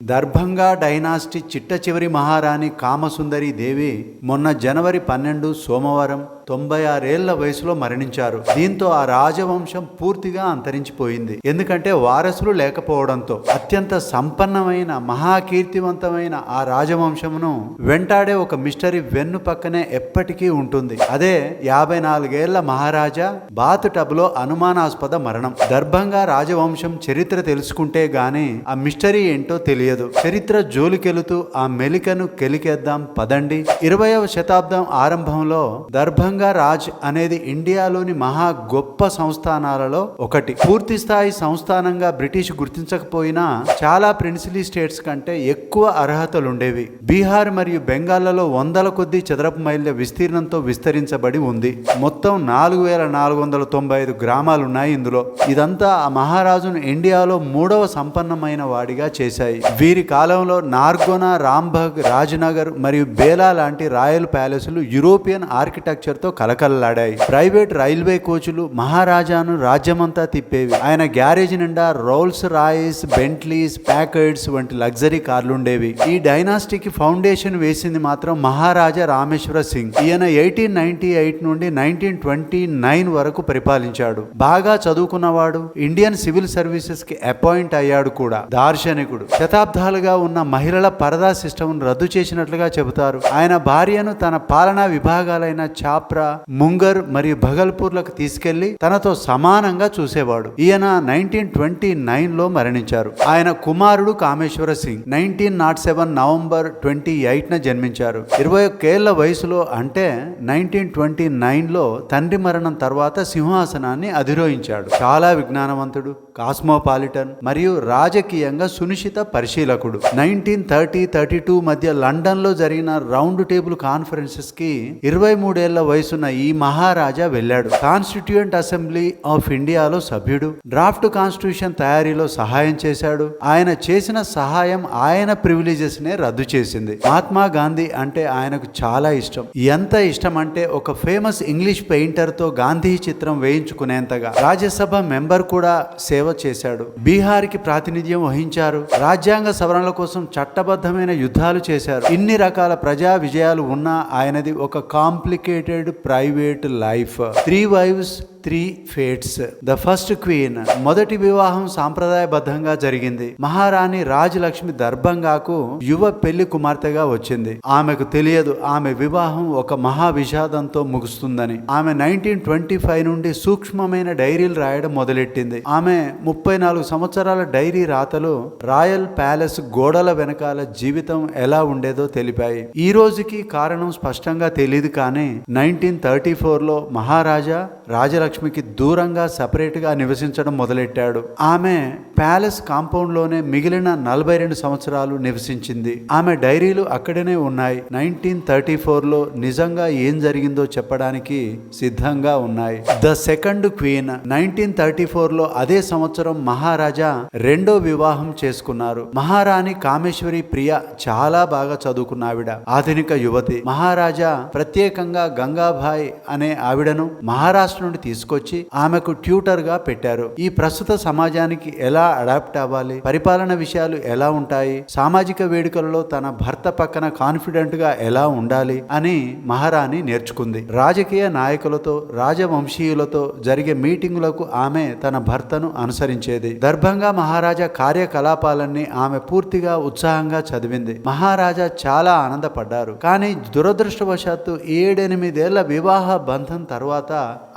Darbhanga dynasty చిట్ట చివరి మహారాణి కామసుందరి దేవి మొన్న జనవరి 12 సోమవారం 96 ఏళ్ల వయసులో మరణించారు. దీంతో ఆ రాజవంశం పూర్తిగా అంతరించిపోయింది. ఎందుకంటే వారసులు లేకపోవడంతో. అత్యంత సంపన్నమైన మహాకీర్తివంతమైన ఆ రాజవంశమును వెంటాడే ఒక మిస్టరీ వెన్ను పక్కనే ఎప్పటికీ ఉంటుంది. అదే 54 ఏళ్ల మహారాజా బాత్ టబ్ లో అనుమానాస్పద మరణం. దర్భంగా రాజవంశం చరిత్ర తెలుసుకుంటే గాని ఆ మిస్టరీ ఏంటో తెలియదు. చరిత్ర జోలికెళుతూ ఆ మెలికను కెలికేద్దాం పదండి. 20వ శతాబ్దం ఆరంభంలో దర్భంగా రాజ్ అనేది ఇండియాలోని మహా గొప్ప సంస్థానాలలో ఒకటి. పూర్తి స్థాయి సంస్థానంగా బ్రిటిష్ గుర్తించకపోయినా చాలా ప్రిన్సిలీ స్టేట్స్ కంటే ఎక్కువ అర్హతలుండేవి. బీహార్ మరియు బెంగాల్లో వందల కొద్ది చదరపు మైళ్ళ విస్తీర్ణంతో విస్తరించబడి ఉంది. మొత్తం 4495 గ్రామాలున్నాయి ఇందులో. ఇదంతా ఆ మహారాజును ఇండియాలో 3వ సంపన్నమైన వాడిగా చేశాయి. వీరి కాలంలో నార్గోనా, రాంబగ్, రాజ్నగర్ మరియు బేలా లాంటి రాయల్ ప్యాలెస్లు యూరోపియన్ ఆర్కిటెక్చర్ తో కలకలలాడాయి. Private railway కోచ్లు మహారాజాను రాజ్యమంతా తిప్పేవి. ఆయన గ్యారేజ్ నిండా రోల్స్ రాయిస్, బెంట్లీస్, ప్యాకర్డ్స్ వంటి లగ్జరీ కార్లుండేవి. ఈ డైనాస్టీకి ఫౌండేషన్ వేసింది మాత్రం మహారాజా రామేశ్వర సింగ్. ఈయన 1898 నుండి 1929 వరకు పరిపాలించాడు. బాగా చదువుకున్నవాడు. ఇండియన్ సివిల్ సర్వీసెస్ కి అపాయింట్ అయ్యాడు కూడా. దార్శనికుడు. శతాబ్దాలుగా ఉన్న మహిళల పరదా సిస్టమ్ రద్దు చేసినట్లుగా చెబుతారు. ఆయన భార్యను తన పాలనా విభాగాలైన చాప్రా, ముంగర్ మరియు భగల్పూర్లకు తీసుకెళ్లి తనతో సమానంగా చూసేవాడు. ఈయన 1929లో మరణించారు. ఆయన కుమారుడు కామేశ్వర సింగ్ 1907 నవంబర్ 28న జన్మించారు. 21 ఏళ్ల వయసులో అంటే 1929లో తండ్రి మరణం తర్వాత సింహాసనాన్ని అధిరోహించాడు. చాలా విజ్ఞానవంతుడు, కాస్మోపాలిటన్ మరియు రాజకీయంగా సునిశ్చిత పరిశీలకుడు. 1930-32 మధ్య లండన్ లో జరిగిన రౌండ్ టేబుల్ కాన్ఫరెన్సెస్ కి 23 ఏళ్ల వయసున్న ఈ మహారాజా వెళ్ళాడు. కాన్స్టిట్యూయెంట్ అసెంబ్లీ ఆఫ్ ఇండియాలో సభ్యుడు. డ్రాఫ్ట్ కాన్స్టిట్యూషన్ తయారీలో సహాయం చేశాడు. ఆయన చేసిన సహాయం ఆయన ప్రివిలేజెస్ నే రద్దు చేసింది. మహాత్మా గాంధీ అంటే ఆయనకు చాలా ఇష్టం. ఎంత ఇష్టం అంటే ఒక ఫేమస్ ఇంగ్లీష్ పెయింటర్ తో గాంధీ చిత్రం వేయించుకునేంతగా. రాజ్యసభ మెంబర్ కూడా సేవ చేశాడు. బీహార్ కి ప్రాతినిధ్యం వహించారు. రాజ్యాంగ సవరణల కోసం చట్టబద్ధమైన యుద్ధాలు చేశారు. ఇన్ని రకాల ప్రజా విజయాలు ఉన్నా ఆయనది ఒక complicated private life. 3 wives 3 fates. The first queen. మొదటి వివాహం సాంప్రదాయబద్ధంగా జరిగింది. మహారాణి రాజలక్ష్మి దర్భంగాకు యువ పెళ్లి కుమార్తెగా వచ్చింది. ఆమెకు తెలియదు ఆమె వివాహం ఒక మహా విషాదంతో ముగుస్తుందని. ఆమె 1925 నుండి సూక్ష్మమైన డైరీలు రాయడం మొదలెట్టింది. ఆమె 34 సంవత్సరాల డైరీ రాతలు రాయల్ ప్యాలెస్ గోడల వెనకాల జీవితం ఎలా ఉండేదో తెలిపాయి. ఈ రోజుకి కారణం స్పష్టంగా తెలియదు కానీ 1934లో మహారాజా రాజలక్ష్మికి దూరంగా సపరేట్ గా నివసించడం మొదలెట్టాడు. ఆమె ప్యాలెస్ కాంపౌండ్ లోనే మిగిలిన 42 సంవత్సరాలు నివసించింది. ఆమె డైరీలు అక్కడనే ఉన్నాయి. 1934లో నిజంగా ఏం జరిగిందో చెప్పడానికి సిద్ధంగా ఉన్నాయి. The second queen. 1934లో అదే సంవత్సరం మహారాజా రెండో వివాహం చేసుకున్నారు. మహారాణి కామేశ్వరి ప్రియ చాలా బాగా చదువుకున్న ఆవిడ. ఆధునిక యువతి. మహారాజా ప్రత్యేకంగా గంగాబాయ్ అనే ఆవిడను మహారాష్ట్ర నుండి తీసుకొచ్చి ఆమెకు ట్యూటర్ గా పెట్టారు. ఈ ప్రస్తుత సమాజానికి ఎలా అడాప్ట్ అవ్వాలి, పరిపాలన విషయాలు ఎలా ఉంటాయి, సామాజిక వేడుకలలో తన భర్త పక్కన కాన్ఫిడెంట్ గా ఎలా ఉండాలి అని మహారాణి నేర్చుకుంది. రాజకీయ నాయకులతో, రాజవంశీయులతో జరిగే మీటింగులకు ఆమె తన భర్తను అనుసరించేది. దర్భంగా మహారాజా కార్యకలాపాలన్నీ ఆమె పూర్తిగా ఉత్సాహంగా చదివింది. మహారాజా చాలా ఆనందపడ్డారు. కానీ దురదృష్టవశాత్తు 7-8 ఏళ్ల వివాహ బంధం తర్వాత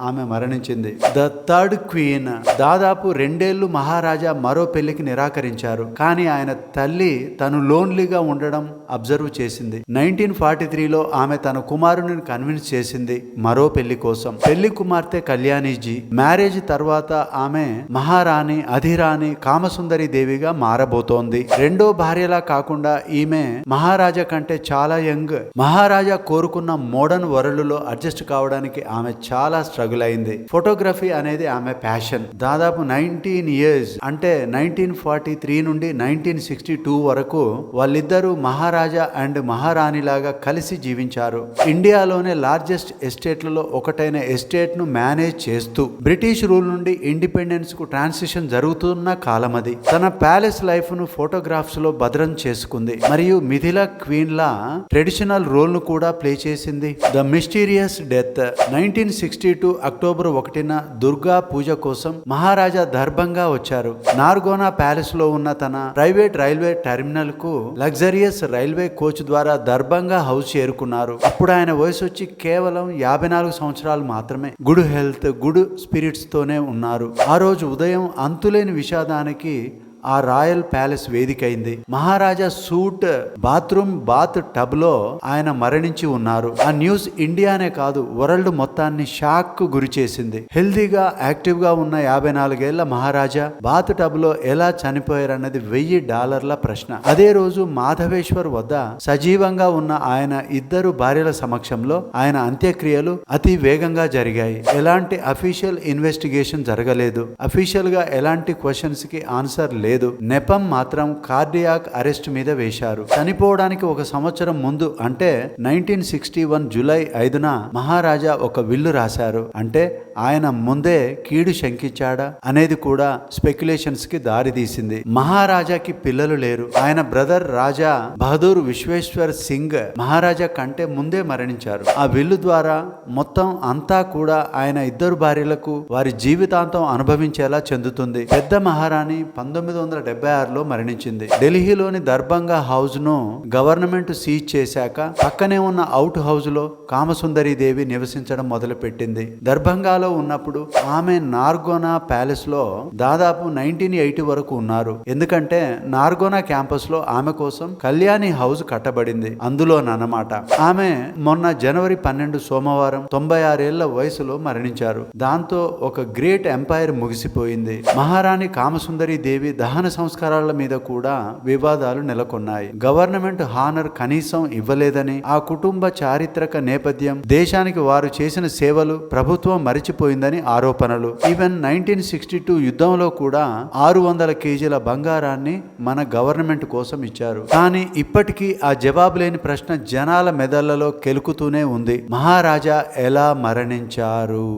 ఆమె మరణించింది. The third queen. దాదాపు 2 ఏళ్లు మహారాజా మరో పెళ్లికి నిరాకరించారు. కానీ ఆయన తల్లి తను లోన్లీగా ఉండడం అబ్జర్వ్ చేసింది. 1943లో ఆమె తన కుమారుని కన్విన్స్ చేసింది మరో పెళ్లి కోసం. పెళ్లి కుమార్తె కళ్యాణిజీ. మ్యారేజ్ తర్వాత ఆమె మహారాణి అధిరాణి కామసుందరి దేవిగా మారబోతోంది. రెండో భార్యలా కాకుండా ఈమె మహారాజా కంటే చాలా యంగ్. మహారాజా కోరుకున్న మోడర్న్ వరల్డ్లో అడ్జస్ట్ కావడానికి ఆమె చాలా స్ట్రగుల్ అయింది. ఫోటోగ్రఫీ అనేది ఆమె ప్యాషన్. దాదాపు 19 ఇయర్స్ అంటే 1943 నుండి 1962 వరకు వాళ్ళిద్దరూ మహారాజా అండ్ మహారాణి లాగా కలిసి జీవించారు. ఇండియాలోనే లార్జెస్ట్ ఎస్టేట్లలో ఒకటైన ఎస్టేట్ ను మేనేజ్ చేస్తూ బ్రిటిష్ రూల్ నుండి ఇండిపెండెన్స్ కు ట్రాన్సిషన్ జరుగుతున్న కాలం అది. తన ప్యాలెస్ లైఫ్ ను ఫోటోగ్రాఫ్స్ లో భద్రం చేసుకుంది మరియు మిథిలా క్వీన్ లా ట్రెడిషనల్ రోల్ ను కూడా ప్లే చేసింది. ద మిస్టీరియస్ డెత్ 1962 అక్టోబర్ 1న దుర్గా పూజ కోసం మహారాజా దర్భంగా వచ్చారు. నార్గోనా ప్యాలెస్ లో ఉన్న తన ప్రైవేట్ రైల్వే టెర్మినల్ కు లగ్జరియస్ రైల్వే కోచ్ ద్వారా దర్భంగా హౌస్ చేరుకున్నారు. అప్పుడు ఆయన వయసు వచ్చి కేవలం 54 సంవత్సరాలు మాత్రమే. గుడ్ హెల్త్, గుడ్ స్పిరిట్స్ తోనే ఉన్నారు. ఆ రోజు ఉదయం అంతులేని విషాదానికి ఆ రాయల్ ప్యాలెస్ వేదికైంది. మహారాజా సూట్ బాత్ టబ్ లో ఆయన మరణించి ఉన్నారు. ఆ న్యూస్ ఇండియానే కాదు వరల్డ్ మొత్తాన్ని షాక్ కు గురి చేసింది. హెల్దీగా యాక్టివ్ గా ఉన్న 54 ఏళ్ల మహారాజా బాత్ టబ్ లో ఎలా చనిపోయారన్నది $1000 ప్రశ్న. అదే రోజు మాధవేశ్వర్ వద్ద సజీవంగా ఉన్న ఆయన ఇద్దరు భార్యల సమక్షంలో ఆయన అంత్యక్రియలు అతి వేగంగా జరిగాయి. ఎలాంటి అఫీషియల్ ఇన్వెస్టిగేషన్ జరగలేదు. అఫీషియల్ గా ఎలాంటి క్వశ్చన్స్ కి ఆన్సర్ లేదు. నెపం మాత్రం కార్డియాక్ అరెస్ట్ మీద వేశారు. చనిపోవడానికి ఒక సంవత్సరం ముందు అంటే 1961 జూలై 5న మహారాజా ఒక విల్లు రాశారు. అంటే ఆయన ముందే కీడు శంకించాడా అనేది కూడా స్పెక్యులేషన్స్ కి దారి తీసింది. మహారాజాకి పిల్లలు లేరు. ఆయన బ్రదర్ రాజా బహదూర్ విశ్వేశ్వర్ సింగ్ మహారాజా కంటే ముందే మరణించారు. ఆ విల్లు ద్వారా మొత్తం అంతా కూడా ఆయన ఇద్దరు భార్యలకు వారి జీవితాంతం అనుభవించేలా చెందుతుంది. పెద్ద మహారాణి 1976లో మరణించింది. ఢిల్లీలోని దర్భంగా హౌస్ ను గవర్నమెంట్ సీజ్ చేశాక పక్కనే ఉన్న అవుట్ హౌస్ లో కామసుందరి దేవి నివసించడం మొదలుపెట్టింది. దర్భంగాలో ఉన్నప్పుడు ఆమె నార్గోనా ప్యాలెస్ లో దాదాపు 1980 వరకు ఉన్నారు. ఎందుకంటే నార్గోనా క్యాంపస్ లో ఆమె కోసం కళ్యాణి హౌస్ కట్టబడింది. అందులోనన్నమాట. ఆమె మొన్న జనవరి 12 సోమవారం 96 ఏళ్ల వయసులో మరణించారు. దాంతో ఒక గ్రేట్ ఎంపైర్ ముగిసిపోయింది. మహారాణి కామసుందరి దేవి దహన సంస్కారాల మీద కూడా వివాదాలు నెలకొన్నాయి. గవర్నమెంట్ హానర్ కనీసం ఇవ్వలేదని, ఆ కుటుంబ చారిత్రక నేపథ్యం, దేశానికి వారు చేసిన సేవలు ప్రభుత్వం మరిచిపోయిందని ఆరోపణలు. ఈవెన్ 1962 యుద్ధంలో కూడా 600 కేజీల బంగారాన్ని మన గవర్నమెంట్ కోసం ఇచ్చారు. కానీ ఇప్పటికీ ఆ జవాబు లేని ప్రశ్న జనాల మెదళ్లలో కెలుకుతూనే ఉంది. మహారాజా ఎలా మరణించారు?